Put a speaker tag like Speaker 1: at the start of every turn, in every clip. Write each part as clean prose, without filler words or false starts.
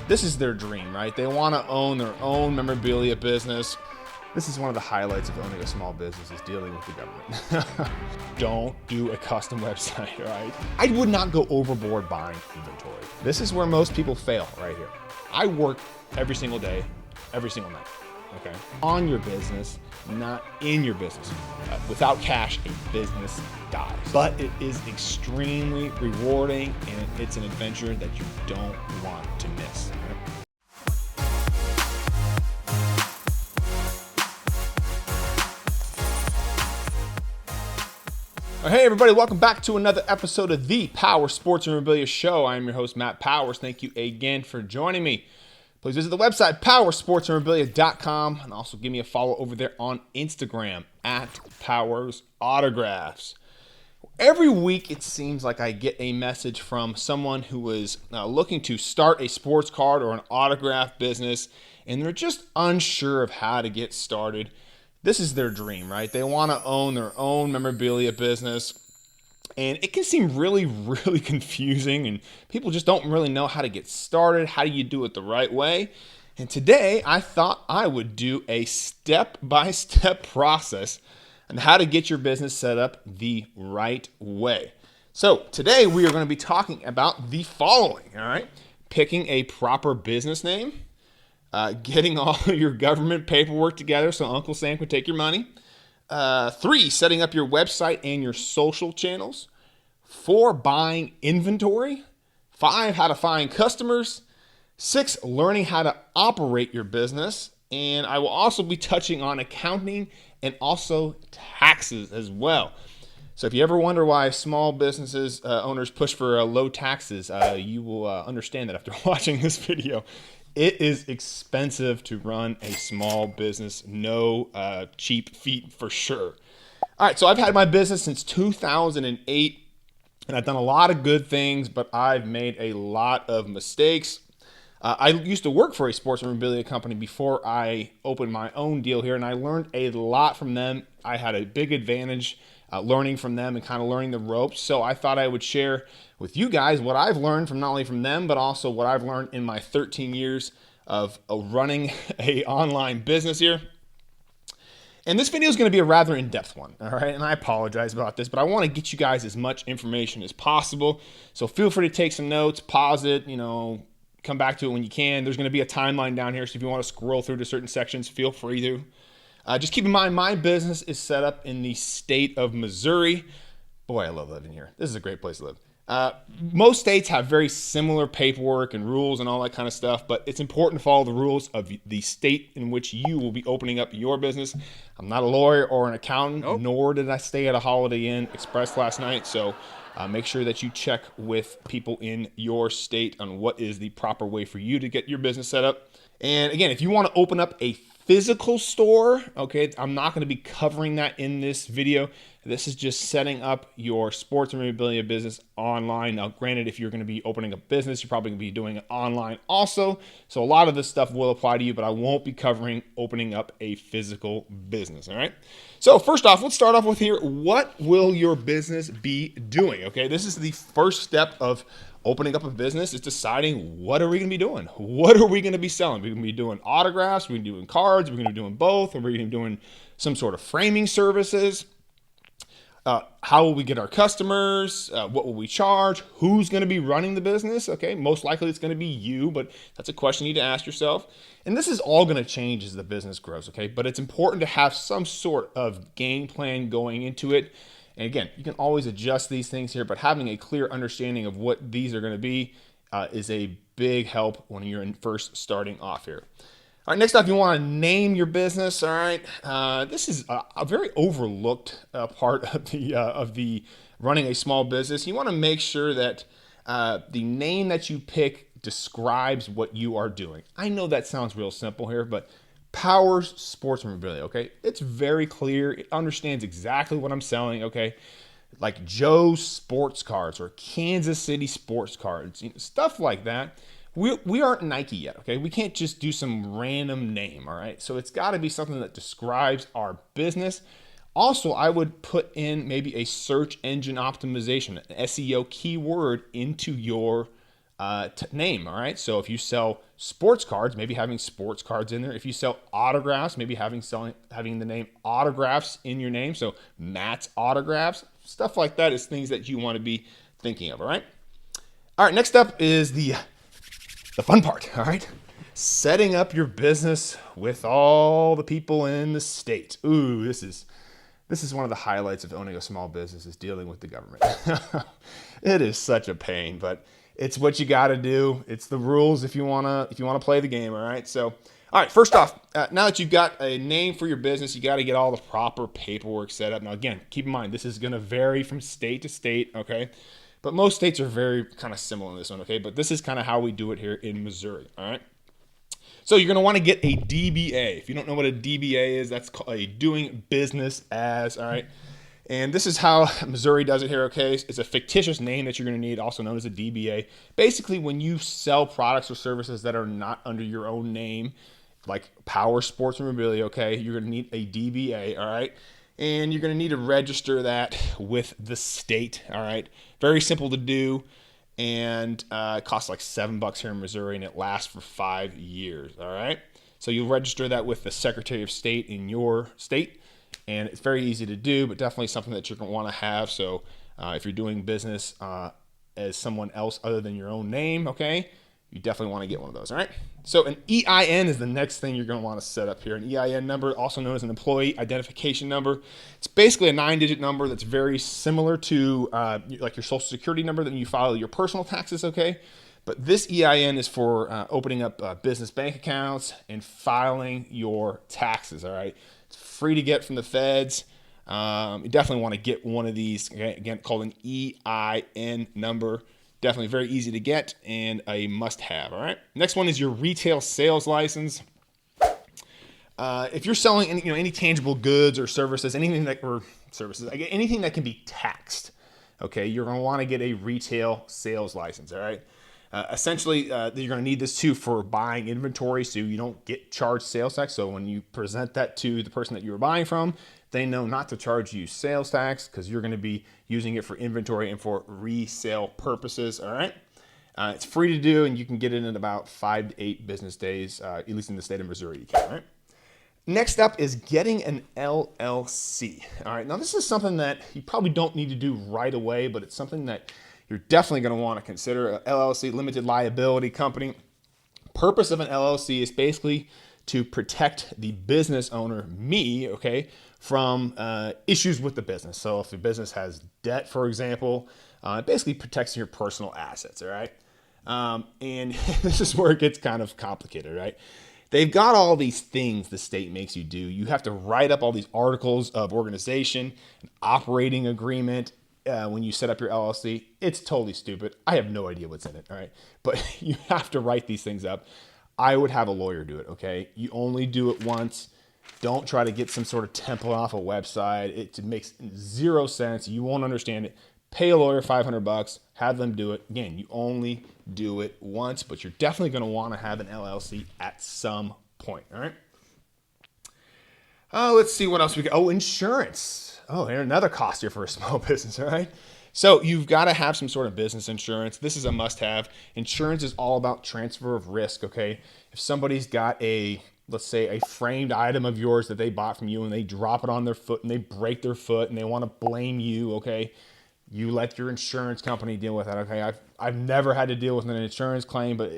Speaker 1: This is their dream, right? They want to own their own memorabilia business. This is one of the highlights of owning a small business, is dealing with the government. Don't do a custom website, right? I would not go overboard buying inventory. This is where most people fail right here. I work every single day, every single night, okay? On your business, not in your business. Without cash, a business dies. But it is extremely rewarding, and it's an adventure that you don't want to miss. Right? Hey everybody, welcome back to another episode of the Powers Sports Memorabilia Show. I'm your host, Matt Powers. Thank you again for joining me. Please visit the website, powersportsmemorabilia.com, and also give me a follow over there on Instagram, @PowersAutographs. Every week, it seems like I get a message from someone who is looking to start a sports card or an autograph business, and they're just unsure of how to get started. This is their dream, right? They want to own their own memorabilia business. And it can seem really, really confusing, and people just don't really know how to get started. How do you do it the right way? And today, I thought I would do a step-by-step process on how to get your business set up the right way. So today, we are going to be talking about the following, all right? Picking a proper business name. Getting all your government paperwork together so Uncle Sam can take your money. 3, setting up your website and your social channels. 4, buying inventory. 5, how to find customers. 6, learning how to operate your business. And I will also be touching on accounting and also taxes as well. So if you ever wonder why small businesses owners push for low taxes, you will understand that after watching this video. It is expensive to run a small business. No cheap feat for sure. All right, so I've had my business since 2008, and I've done a lot of good things, but I've made a lot of mistakes. I used to work for a sports memorabilia company before I opened my own deal here, and I learned a lot from them. I had a big advantage learning from them and kind of learning the ropes. So I thought I would share with you guys what I've learned from not only from them, but also what I've learned in my 13 years of running a online business here. And this video is going to be a rather in-depth one, all right? And I apologize about this, but I want to get you guys as much information as possible. So feel free to take some notes, pause it, come back to it when you can. There's going to be a timeline down here, so if you want to scroll through to certain sections, feel free to. Just keep in mind, my business is set up in the state of Missouri. Boy, I love living here. This is a great place to live. Most states have very similar paperwork and rules and all that kind of stuff, but it's important to follow the rules of the state in which you will be opening up your business. I'm not a lawyer or an accountant, nor did I stay at a Holiday Inn Express last night, so make sure that you check with people in your state on what is the proper way for you to get your business set up. And again, if you want to open up a physical store, okay, I'm not going to be covering that in this video. This is just setting up your sports memorabilia business online. Now, granted, if you're going to be opening a business, you're probably going to be doing it online also. So a lot of this stuff will apply to you, but I won't be covering opening up a physical business, all right? So first off, let's start off with here. What will your business be doing? Okay, this is the first step of opening up a business. Is deciding, what are we going to be doing? What are we going to be selling? We're going to be doing autographs, we're going to be doing cards, we're going to be doing both, or we're going to be doing some sort of framing services. How will we get our customers? What will we charge? Who's going to be running the business? Okay, most likely it's going to be you, but that's a question you need to ask yourself. And this is all going to change as the business grows, okay? But it's important to have some sort of game plan going into it. And again, you can always adjust these things here, but having a clear understanding of what these are going to be is a big help when you're first starting off here. All right, next up, you want to name your business. All right, this is a very overlooked part of the running a small business. You want to make sure that the name that you pick describes what you are doing. I know that sounds real simple here, but Powers Sports Memorabilia, okay? It's very clear. It understands exactly what I'm selling, okay? Like Joe's Sports Cards or Kansas City Sports Cards, stuff like that. We aren't Nike yet, okay? We can't just do some random name, all right? So it's got to be something that describes our business. Also, I would put in maybe a search engine optimization, an SEO keyword into your name. All right. So if you sell sports cards, maybe having sports cards in there. If you sell autographs, maybe having the name autographs in your name. So Matt's autographs, stuff like that is things that you want to be thinking of. All right. All right. Next up is the fun part. All right. Setting up your business with all the people in the state. Ooh, this is one of the highlights of owning a small business, is dealing with the government. It is such a pain, but it's what you got to do. It's the rules if you wanna play the game. All right. So, all right. First off, now that you've got a name for your business, you got to get all the proper paperwork set up. Now, again, keep in mind this is going to vary from state to state. Okay, but most states are very kind of similar in this one. Okay, but this is kind of how we do it here in Missouri. All right. So you're going to want to get a DBA. If you don't know what a DBA is, that's called a doing business as. All right. And this is how Missouri does it here, okay? It's a fictitious name that you're going to need, also known as a DBA. Basically, when you sell products or services that are not under your own name, like Powers Sports Memorabilia, okay, you're going to need a DBA, all right? And you're going to need to register that with the state, all right? Very simple to do, and it costs like $7 here in Missouri, and it lasts for 5 years, all right? So you'll register that with the Secretary of State in your state. And it's very easy to do, but definitely something that you're going to want to have. So if you're doing business as someone else other than your own name, okay, you definitely want to get one of those, all right? So an EIN is the next thing you're going to want to set up here. An EIN number, also known as an employee identification number. It's basically a 9-digit number that's very similar to like your Social Security number that you file your personal taxes, okay? But this EIN is for opening up business bank accounts and filing your taxes, all right? It's free to get from the feds. You definitely want to get one of these, okay? Again, called an EIN number. Definitely very easy to get and a must-have, all right? Next one is your retail sales license. If you're selling any tangible goods or services, anything that can be taxed, okay, you're going to want to get a retail sales license, all right? Essentially, you're going to need this too for buying inventory, so you don't get charged sales tax. So when you present that to the person that you were buying from, they know not to charge you sales tax because you're going to be using it for inventory and for resale purposes. All right. It's free to do, and you can get it in about 5 to 8 business days, at least in the state of Missouri. You can. All right. Next up is getting an LLC. All right. Now, this is something that you probably don't need to do right away, but it's something that you're definitely going to want to consider. An LLC, limited liability company. Purpose of an LLC is basically to protect the business owner, me, okay, from issues with the business. So if the business has debt, for example, it basically protects your personal assets, all right? And this is where it gets kind of complicated, right? They've got all these things the state makes you do. You have to write up all these articles of organization, an operating agreement, when you set up your LLC. It's totally stupid. I have no idea what's in it, all right? But you have to write these things up. I would have a lawyer do it, okay? You only do it once. Don't try to get some sort of template off a website. It makes zero sense. You won't understand it. Pay a lawyer $500, have them do it. Again, you only do it once, but you're definitely going to want to have an LLC at some point, all right? Let's see what else we got. Oh, insurance. Oh, and another cost here for a small business, all right? So you've got to have some sort of business insurance. This is a must-have. Insurance is all about transfer of risk, okay? If somebody's got let's say a framed item of yours that they bought from you and they drop it on their foot and they break their foot and they want to blame you, okay? You let your insurance company deal with that, okay? I've never had to deal with an insurance claim, but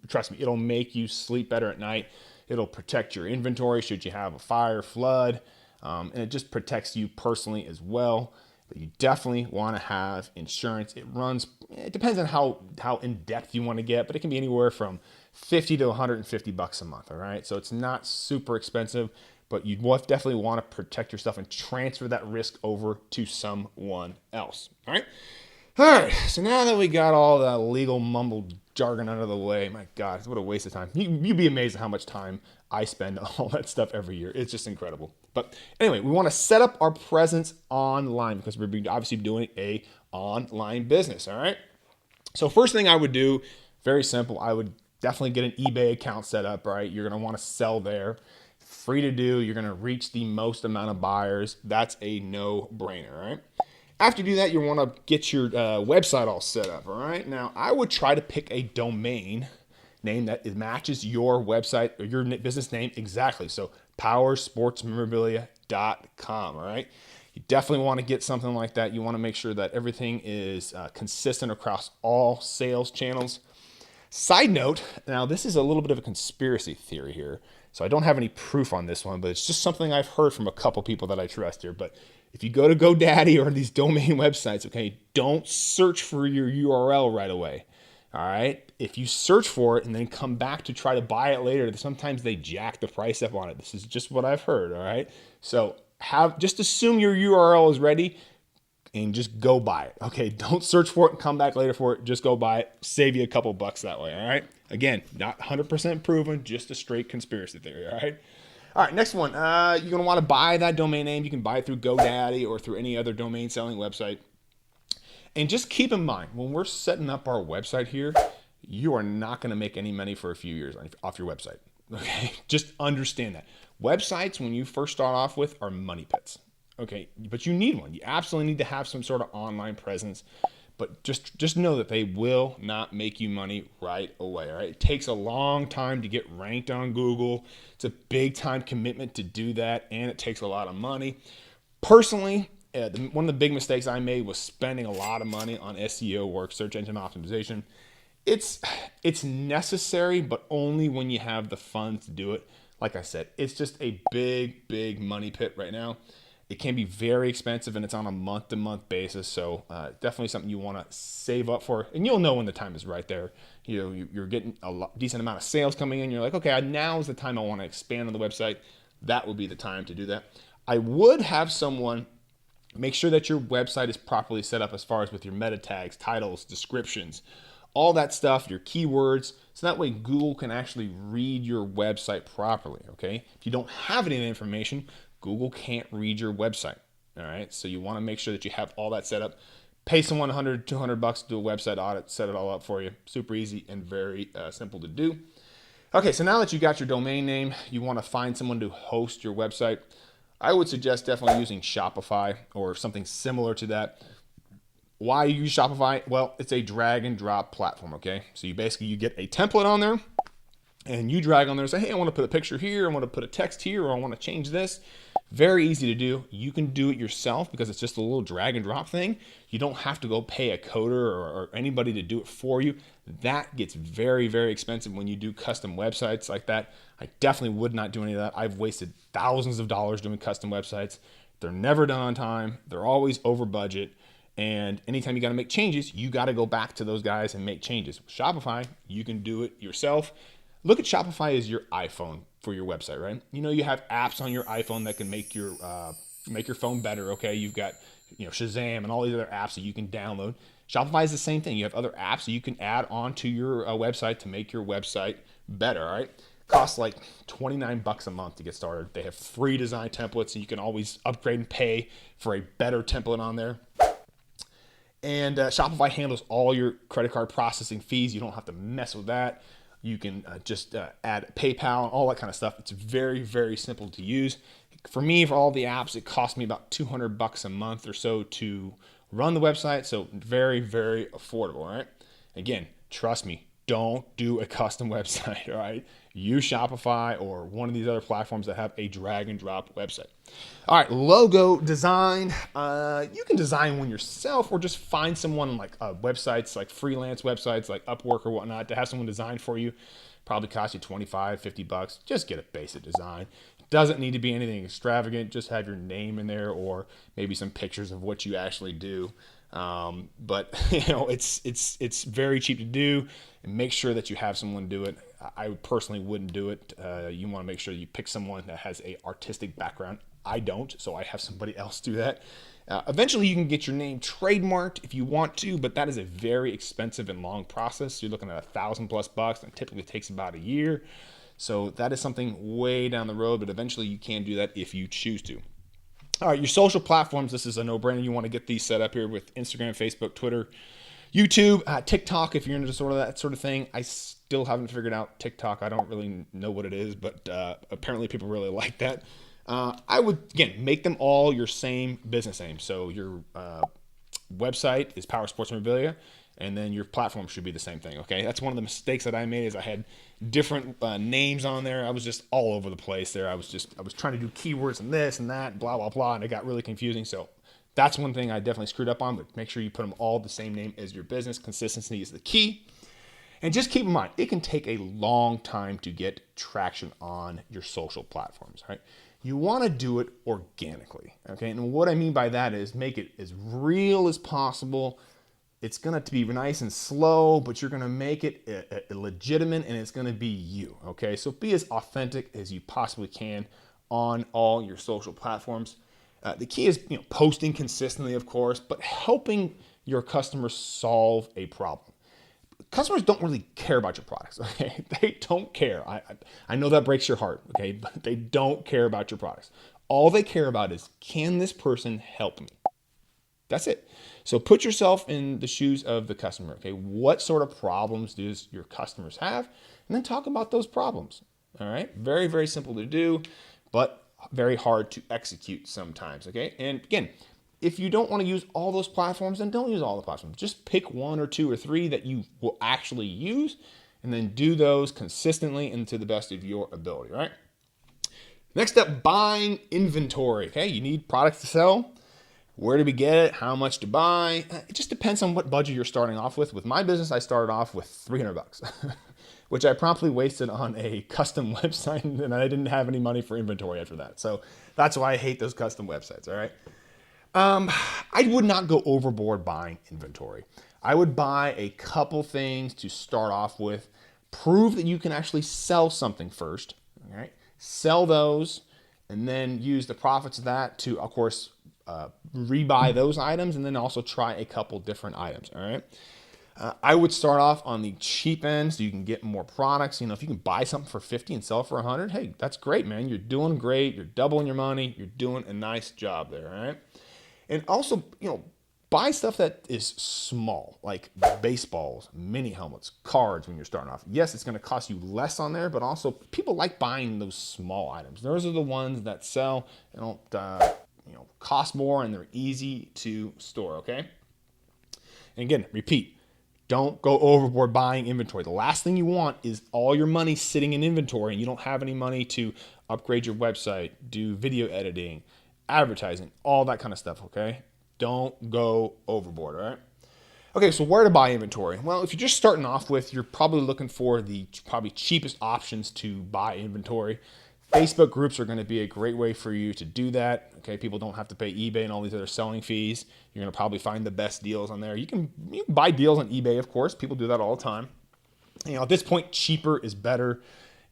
Speaker 1: trust me, it'll make you sleep better at night. It'll protect your inventory should you have a fire, flood, and it just protects you personally as well. But you definitely want to have insurance. It depends on how in depth you want to get, but it can be anywhere from $50 to $150 a month. All right. So it's not super expensive, but you definitely want to protect yourself and transfer that risk over to someone else. All right. All right. So now that we got all the legal mumble jargon out of the way, my God, what a waste of time. You'd be amazed at how much time I spend on all that stuff every year. It's just incredible. But anyway, we want to set up our presence online because we're obviously doing a online business. All right. So first thing I would do, very simple, I would definitely get an eBay account set up, right? You're going to want to sell there. Free to do. You're going to reach the most amount of buyers. That's a no-brainer, right? After you do that, you want to get your website all set up. All right. Now, I would try to pick a domain name that matches your website or your business name exactly. So powersportsmemorabilia.com. All right. You definitely want to get something like that. You want to make sure that everything is consistent across all sales channels. Side note, now this is a little bit of a conspiracy theory here. So I don't have any proof on this one, but it's just something I've heard from a couple people that I trust here. But if you go to GoDaddy or these domain websites, okay, don't search for your URL right away. All right. If you search for it and then come back to try to buy it later, sometimes they jack the price up on it. This is just what I've heard. All right. So just assume your URL is ready and just go buy it. Okay. Don't search for it and come back later for it. Just go buy it. Save you a couple bucks that way. All right. Again, not 100% proven, just a straight conspiracy theory. All right. All right, next one. You're going to want to buy that domain name. You can buy it through GoDaddy or through any other domain selling website. And just keep in mind, when we're setting up our website here, you are not going to make any money for a few years off your website. Okay, just understand that. Websites, when you first start off with, are money pits. Okay, but you need one. You absolutely need to have some sort of online presence. But just know that they will not make you money right away. All right, it takes a long time to get ranked on Google. It's a big time commitment to do that, and it takes a lot of money. Personally, one of the big mistakes I made was spending a lot of money on SEO work, search engine optimization. It's necessary, but only when you have the funds to do it. Like I said, it's just a big money pit right now. It can be very expensive, and it's on a month-to-month basis. So definitely something you want to save up for, and you'll know when the time is right there. You know, you're getting a decent amount of sales coming in. You're like, okay, now is the time I want to expand on the website. That would be the time to do that. I would have someone make sure that your website is properly set up as far as with your meta tags, titles, descriptions, all that stuff, your keywords, so that way Google can actually read your website properly, okay? If you don't have any of the information, Google can't read your website, all right? So you want to make sure that you have all that set up. Pay someone $100, $200 to do a website audit, set it all up for you. Super easy and very simple to do. Okay, so now that you got your domain name, you want to find someone to host your website. I would suggest definitely using Shopify or something similar to that. Why use Shopify? Well, it's a drag and drop platform, okay? So you get a template on there and you drag on there and say, hey, I want to put a picture here, I want to put a text here, or I want to change this. Very easy to do. You can do it yourself because it's just a little drag and drop thing. You don't have to go pay a coder or anybody to do it for you. That gets very expensive when you do custom websites like that. I definitely would not do any of that. I've wasted thousands of dollars doing custom websites. They're never done on time. They're always over budget. And anytime you got to make changes, you got to go back to those guys and make changes. With Shopify, you can do it yourself. Look at Shopify as your iPhone for your website, right? You know, you have apps on your iPhone that can make your phone better. Okay, you've got Shazam and all these other apps that you can download. Shopify is the same thing. You have other apps that you can add onto your website to make your website better. All right, costs like $29 a month to get started. They have free design templates, so you can always upgrade and pay for a better template on there. And Shopify handles all your credit card processing fees. You don't have to mess with that. You can just add PayPal and all that kind of stuff. It's very simple to use. For me, for all the apps, it cost me about $200 a month or so to run the website. So very affordable, all right? Again, trust me, don't do a custom website, all right? Use Shopify or one of these other platforms that have a drag and drop website. All right, logo design. You can design one yourself or just find someone like websites, like freelance websites like Upwork or whatnot, to have someone design for you. Probably cost you $25, $50. Just get a basic design. It doesn't need to be anything extravagant. Just have your name in there or maybe some pictures of what you actually do. But it's very cheap to do, and make sure that you have someone do it. I personally wouldn't do it. You want to make sure you pick someone that has a artistic background. I don't, so I have somebody else do that. Eventually you can get your name trademarked if you want to, but that is a very expensive and long process. You're looking at $1,000+ and typically takes about a year. So that is something way down the road, but eventually you can do that if you choose to. All right, your social platforms, this is a no-brainer. You want to get these set up here with Instagram, Facebook, Twitter, YouTube, TikTok, if you're into that sort of thing. I still haven't figured out TikTok. I don't really know what it is, but apparently people really like that. I would, again, make them all your same business name. So your website is Powers Sports Memorabilia, and then your platform should be the same thing. Okay, that's one of the mistakes that I made is I had different names on there. I was just all over the place there. I was trying to do keywords and this and that, blah blah blah, and it got really confusing. So that's one thing I definitely screwed up on. But make sure you put them all the same name as your business. Consistency is the key. And just keep in mind, it can take a long time to get traction on your social platforms, right? You want to do it organically, okay? And what I mean by that is make it as real as possible. It's going to be nice and slow, but you're going to make it legitimate, and it's going to be you, okay? So be as authentic as you possibly can on all your social platforms. The key is, posting consistently, of course, but helping your customers solve a problem. Customers don't really care about your products, okay? They don't care. I know that breaks your heart, okay? But they don't care about your products. All they care about is, can this person help me? That's it. So put yourself in the shoes of the customer, okay? What sort of problems does your customers have? And then talk about those problems, all right? Very, very simple to do, but very hard to execute sometimes, okay? And again, if you don't want to use all those platforms, then don't use all the platforms. Just pick one or two or three that you will actually use, and then do those consistently and to the best of your ability, right? Next up, buying inventory. Okay, you need products to sell. Where do we get it? How much to buy? It just depends on what budget you're starting off with. With my business, I started off with $300, which I promptly wasted on a custom website, and I didn't have any money for inventory after that. So that's why I hate those custom websites, all right? I would not go overboard buying inventory. I would buy a couple things to start off with. Prove that you can actually sell something first. All right, sell those, and then use the profits of that to, of course, rebuy those items, and then also try a couple different items. All right. I would start off on the cheap end so you can get more products. If you can buy something for 50 and sell it for 100, hey, that's great, man. You're doing great. You're doubling your money. You're doing a nice job there. All right. And also, buy stuff that is small, like baseballs, mini helmets, cards when you're starting off. Yes, it's going to cost you less on there, but also people like buying those small items. Those are the ones that sell. They don't, cost more, and they're easy to store. Okay. And again, repeat. Don't go overboard buying inventory. The last thing you want is all your money sitting in inventory, and you don't have any money to upgrade your website, do video editing, advertising, all that kind of stuff, okay? Don't go overboard, all right? Okay, so where to buy inventory? Well, if you're just starting off with, you're probably looking for the probably cheapest options to buy inventory. Facebook groups are going to be a great way for you to do that, okay? People don't have to pay eBay and all these other selling fees. You're going to probably find the best deals on there. You can buy deals on eBay, of course. People do that all the time. At this point, cheaper is better.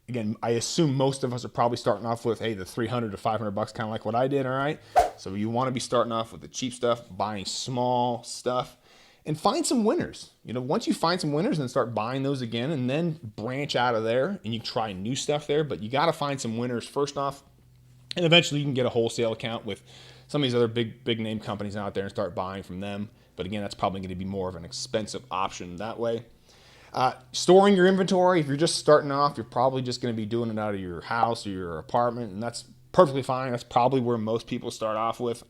Speaker 1: Again, I assume most of us are probably starting off with, hey, the $300 to $500, kind of like what I did, all right? So you want to be starting off with the cheap stuff, buying small stuff, and find some winners. Once you find some winners, then start buying those again, and then branch out of there, and you try new stuff there. But you got to find some winners first off, and eventually you can get a wholesale account with some of these other big name companies out there and start buying from them. But again, that's probably going to be more of an expensive option that way. Storing your inventory, if you're just starting off, you're probably just going to be doing it out of your house or your apartment, and that's perfectly fine. That's probably where most people start off with.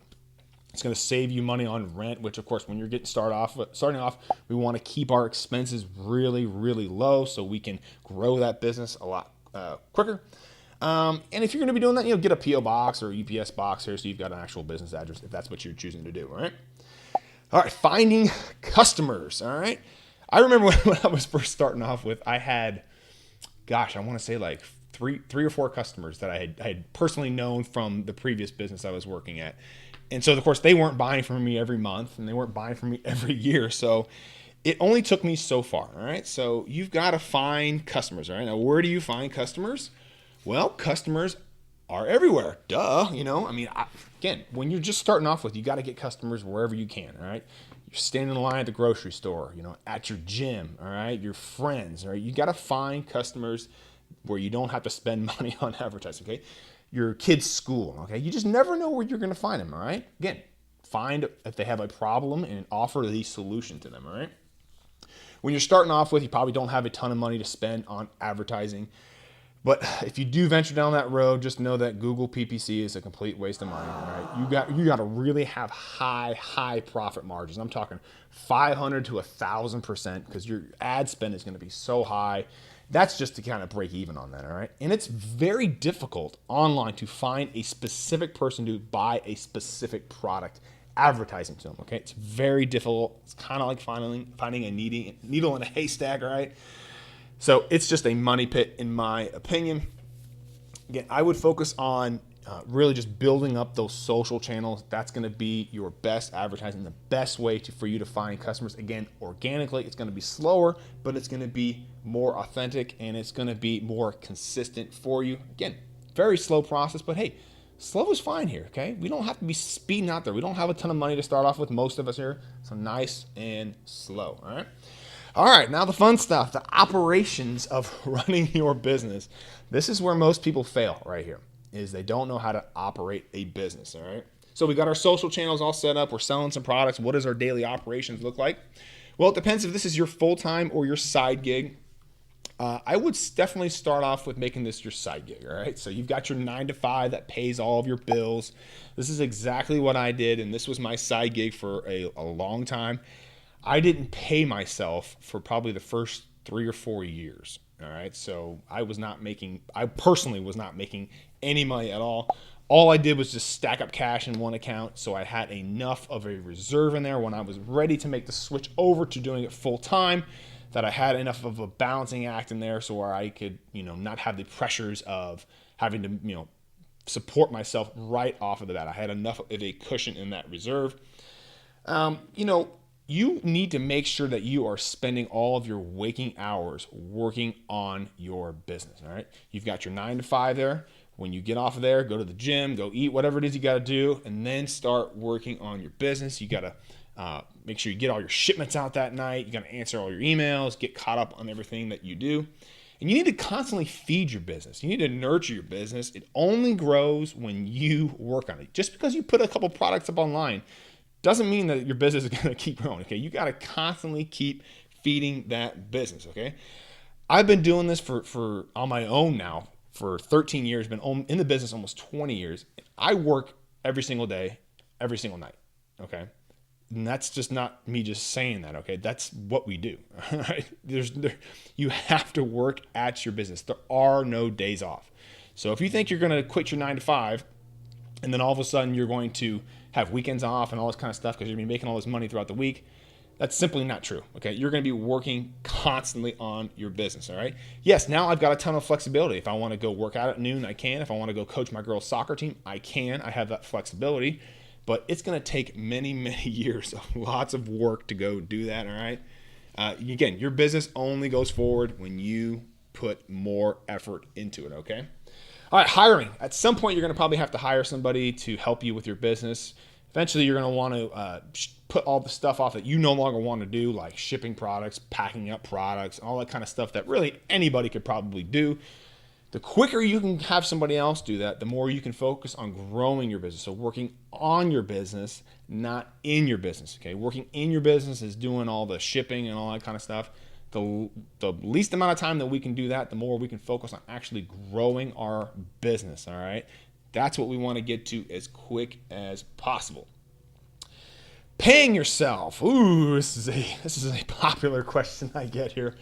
Speaker 1: It's going to save you money on rent, which, of course, when you're starting off, we want to keep our expenses really, really low so we can grow that business a lot quicker. And if you're going to be doing that, get a P.O. box or UPS box here so you've got an actual business address if that's what you're choosing to do, all right? All right, finding customers, all right? I remember when I was first starting off with, I had, I want to say like three or four customers that I had personally known from the previous business I was working at. And so, of course, they weren't buying from me every month, and they weren't buying from me every year. So it only took me so far, all right? So you've got to find customers, all right? Now, where do you find customers? Well, customers are everywhere. Duh, again, when you're just starting off with, you got to get customers wherever you can, all right? You're standing in line at the grocery store, at your gym, all right? Your friends, all right? You got to find customers where you don't have to spend money on advertising, okay? Your kid's school, okay? You just never know where you're going to find them, all right? Again, find if they have a problem and offer the solution to them, all right? When you're starting off with, you probably don't have a ton of money to spend on advertising. But if you do venture down that road, just know that Google PPC is a complete waste of money. All right, you got to really have high profit margins. I'm talking 500 to 1,000% because your ad spend is going to be so high. That's just to kind of break even on that. All right, and it's very difficult online to find a specific person to buy a specific product advertising to them. Okay, it's very difficult. It's kind of like finding a needle in a haystack. All right. So it's just a money pit, in my opinion. Again, I would focus on really just building up those social channels. That's going to be your best advertising, the best way for you to find customers. Again, organically, it's going to be slower, but it's going to be more authentic and it's going to be more consistent for you. Again, very slow process, but hey, slow is fine here, okay? We don't have to be speeding out there. We don't have a ton of money to start off with, most of us here. So nice and slow, all right? All right, now the fun stuff, the operations of running your business. This is where most people fail right here, is they don't know how to operate a business, all right? So we got our social channels all set up. We're selling some products. What does our daily operations look like? Well, it depends if this is your full-time or your side gig. I would definitely start off with making this your side gig, all right? So you've got your 9 to 5 that pays all of your bills. This is exactly what I did, and this was my side gig for a long time. I didn't pay myself for probably the first 3 or 4 years. All right. So I personally was not making any money at all. All I did was just stack up cash in one account. So I had enough of a reserve in there when I was ready to make the switch over to doing it full time, that I had enough of a balancing act in there so where I could, not have the pressures of having to, support myself right off of the bat. I had enough of a cushion in that reserve. You need to make sure that you are spending all of your waking hours working on your business, all right? You've got your 9 to 5 there. When you get off of there, go to the gym, go eat, whatever it is you got to do, and then start working on your business. You got to make sure you get all your shipments out that night. You got to answer all your emails, get caught up on everything that you do. And you need to constantly feed your business. You need to nurture your business. It only grows when you work on it. Just because you put a couple products up online doesn't mean that your business is going to keep growing, okay? You got to constantly keep feeding that business, okay? I've been doing this for on my own now for 13 years, been in the business almost 20 years. I work every single day, every single night, okay? And that's just not me just saying that, okay? That's what we do, all right? You have to work at your business. There are no days off. So if you think you're going to quit your 9 to 5 and then all of a sudden you're going to have weekends off and all this kind of stuff because you're going to be making all this money throughout the week, that's simply not true, okay? You're going to be working constantly on your business, all right? Yes, now I've got a ton of flexibility. If I want to go work out at noon, I can. If I want to go coach my girls' soccer team, I can. I have that flexibility, but it's going to take many, many years of lots of work to go do that, all right? Again, your business only goes forward when you put more effort into it, okay? All right, hiring. At some point, you're going to probably have to hire somebody to help you with your business. Eventually, you're going to want to put all the stuff off that you no longer want to do, like shipping products, packing up products, all that kind of stuff that really anybody could probably do. The quicker you can have somebody else do that, the more you can focus on growing your business. So working on your business, not in your business, okay? Working in your business is doing all the shipping and all that kind of stuff. The least amount of time that we can do that, the more we can focus on actually growing our business, all right? That's what we want to get to as quick as possible. Paying yourself. Ooh, this is a popular question I get here.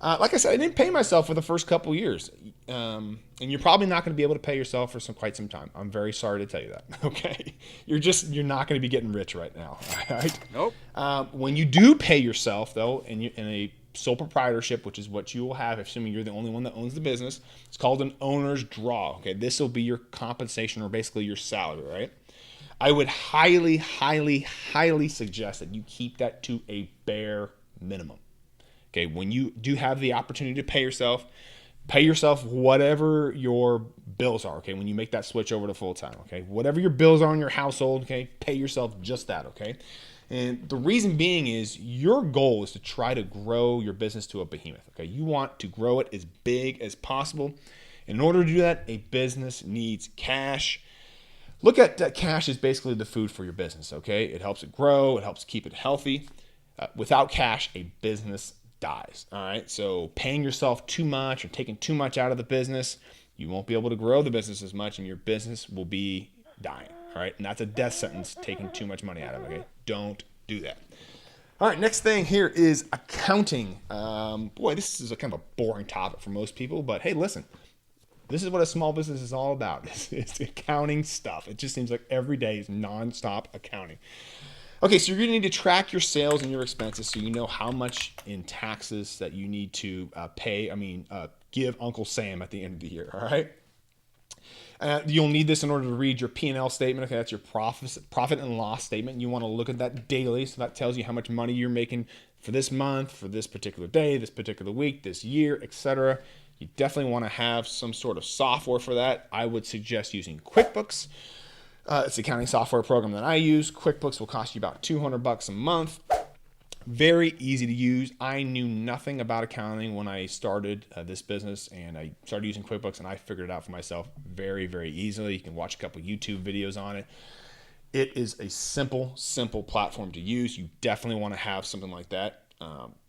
Speaker 1: Like I said, I didn't pay myself for the first couple years. And you're probably not going to be able to pay yourself for quite some time. I'm very sorry to tell you that, okay? You're not going to be getting rich right now, all right?
Speaker 2: Nope.
Speaker 1: When you do pay yourself, though, in a sole proprietorship, which is what you will have, assuming you're the only one that owns the business, it's called an owner's draw, okay? This will be your compensation or basically your salary, right? I would highly, highly, highly suggest that you keep that to a bare minimum. Okay, when you do have the opportunity to pay yourself whatever your bills are, okay? When you make that switch over to full-time, okay? Whatever your bills are in your household, okay? Pay yourself just that, okay? And the reason being is your goal is to try to grow your business to a behemoth, okay? You want to grow it as big as possible. In order to do that, a business needs cash. Look at cash as basically the food for your business, okay? It helps it grow. It helps keep it healthy. Without cash, a business dies. All right. So paying yourself too much or taking too much out of the business, you won't be able to grow the business as much, and your business will be dying. All right. And that's a death sentence, taking too much money out of it. Okay. Don't do that. All right, next thing here is accounting. Boy, this is a kind of a boring topic for most people, but hey, listen, this is what a small business is all about. It's accounting stuff. It just seems like every day is nonstop accounting. Okay, so you're going to need to track your sales and your expenses so you know how much in taxes that you need to give Uncle Sam at the end of the year, all right? You'll need this in order to read your P&L statement. Okay, that's your profit and loss statement. You want to look at that daily, so that tells you how much money you're making for this month, for this particular day, this particular week, this year, etc. You definitely want to have some sort of software for that. I would suggest using QuickBooks. It's the accounting software program that I use. QuickBooks will cost you about $200 a month. Very easy to use. I knew nothing about accounting when I started this business, and I started using QuickBooks, and I figured it out for myself very, very easily. You can watch a couple YouTube videos on it. It is a simple platform to use. You definitely want to have something like that.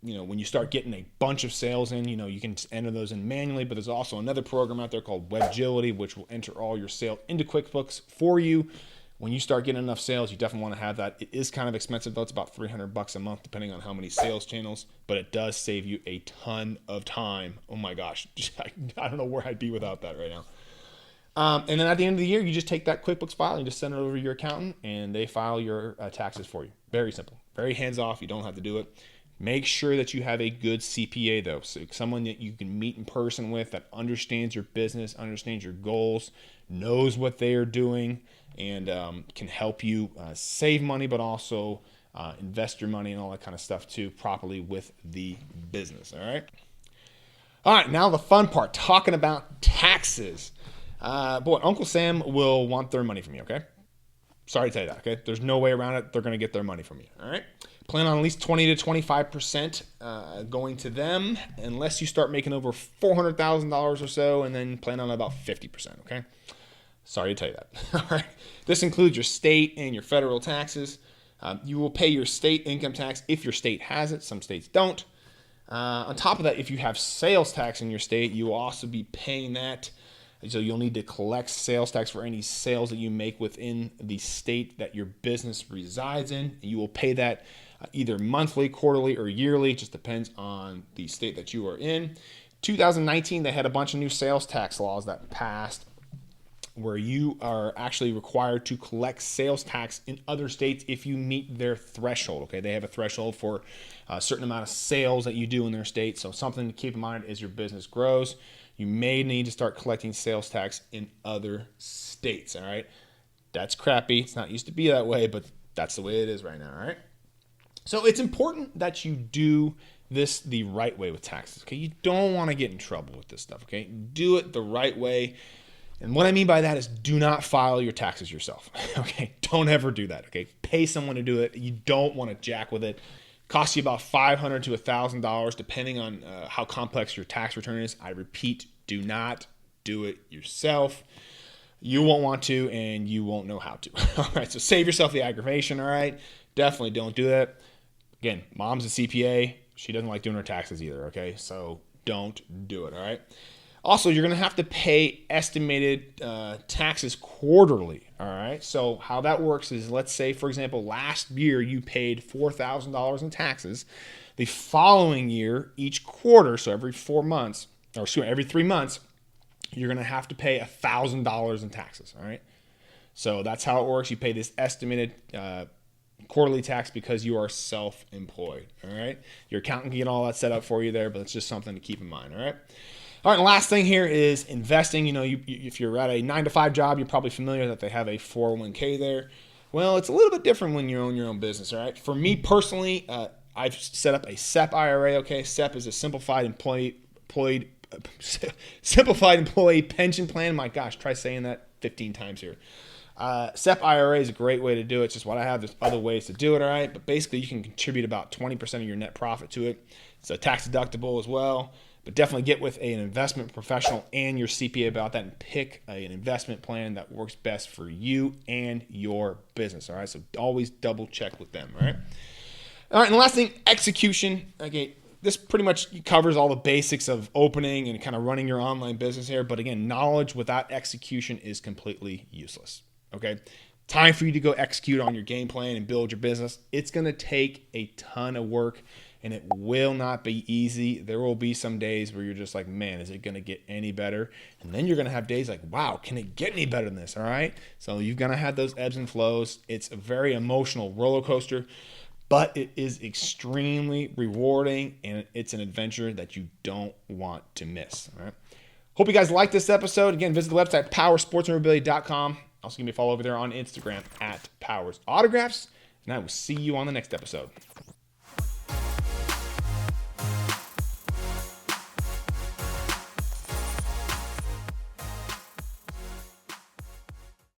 Speaker 1: When you start getting a bunch of sales in, you can just enter those in manually, but there's also another program out there called Webgility, which will enter all your sales into QuickBooks for you. When you start getting enough sales, you definitely want to have that. It is kind of expensive, though. It's about $300 a month, depending on how many sales channels, but it does save you a ton of time. Oh my gosh. I don't know where I'd be without that right now. And then at the end of the year, you just take that QuickBooks file and just send it over to your accountant, and they file your taxes for you. Very simple. Very hands-off. You don't have to do it. Make sure that you have a good CPA, though. So someone that you can meet in person with that understands your business, understands your goals, knows what they are doing, and can help you save money, but also invest your money and all that kind of stuff too properly with the business. All right, now the fun part, talking about taxes. Uncle Sam will want their money from you, okay? Sorry to tell you that, okay? There's no way around it. They're going to get their money from you, all right? Plan on at least 20 to 25% going to them, unless you start making over $400,000 or so, and then plan on about 50%, okay? Sorry to tell you that. All right. This includes your state and your federal taxes. You will pay your state income tax if your state has it. Some states don't. On top of that, if you have sales tax in your state, you will also be paying that. So you'll need to collect sales tax for any sales that you make within the state that your business resides in. You will pay that either monthly, quarterly, or yearly. It just depends on the state that you are in. 2019, they had a bunch of new sales tax laws that passed, where you are actually required to collect sales tax in other states if you meet their threshold. Okay, they have a threshold for a certain amount of sales that you do in their state. So something to keep in mind as your business grows, you may need to start collecting sales tax in other states. All right, that's crappy. It's not used to be that way, but that's the way it is right now. All right, so it's important that you do this the right way with taxes. Okay, you don't want to get in trouble with this stuff. Okay, do it the right way. And what I mean by that is do not file your taxes yourself. Okay, don't ever do that. Okay, pay someone to do it. You don't want to jack with it. Costs you about $500 to $1,000 depending on how complex your tax return is. I repeat, do not do it yourself. You won't want to, and you won't know how to. All right, so save yourself the aggravation. All right, definitely don't do that. Again, mom's a CPA. She doesn't like doing her taxes either. Okay, so don't do it. All right. Also, you're going to have to pay estimated taxes quarterly, all right? So how that works is, let's say, for example, last year you paid $4,000 in taxes. The following year, each quarter, so every 4 months, or every 3 months, you're going to have to pay $1,000 in taxes, all right? So that's how it works. You pay this estimated quarterly tax because you are self-employed, all right? Your accountant can get all that set up for you there, but it's just something to keep in mind, all right? All right, and last thing here is investing. If you're at a 9-to-5 job, you're probably familiar that they have a 401k there. Well, it's a little bit different when you own your own business, all right? For me personally, I've set up a SEP IRA, okay? SEP is a simplified employee pension plan. My gosh, try saying that 15 times here. SEP IRA is a great way to do it. It's just what I have. There's other ways to do it, all right? But basically, you can contribute about 20% of your net profit to it. It's a tax deductible as well. But definitely get with an investment professional and your CPA about that and pick an investment plan that works best for you and your business, all right? So always double check with them, all right? All right, and the last thing, execution. Okay, this pretty much covers all the basics of opening and kind of running your online business here. But again, knowledge without execution is completely useless. Okay. Time for you to go execute on your game plan and build your business. It's going to take a ton of work, and it will not be easy. There will be some days where you're just like, man, is it going to get any better? And then you're going to have days like, wow, can it get any better than this? All right. So you're going to have those ebbs and flows. It's a very emotional roller coaster, but it is extremely rewarding, and it's an adventure that you don't want to miss. All right. Hope you guys liked this episode. Again, visit the website, powersportsmemorabilia.com. Also, give me a follow over there on Instagram at Powers Autographs, and I will see you on the next episode.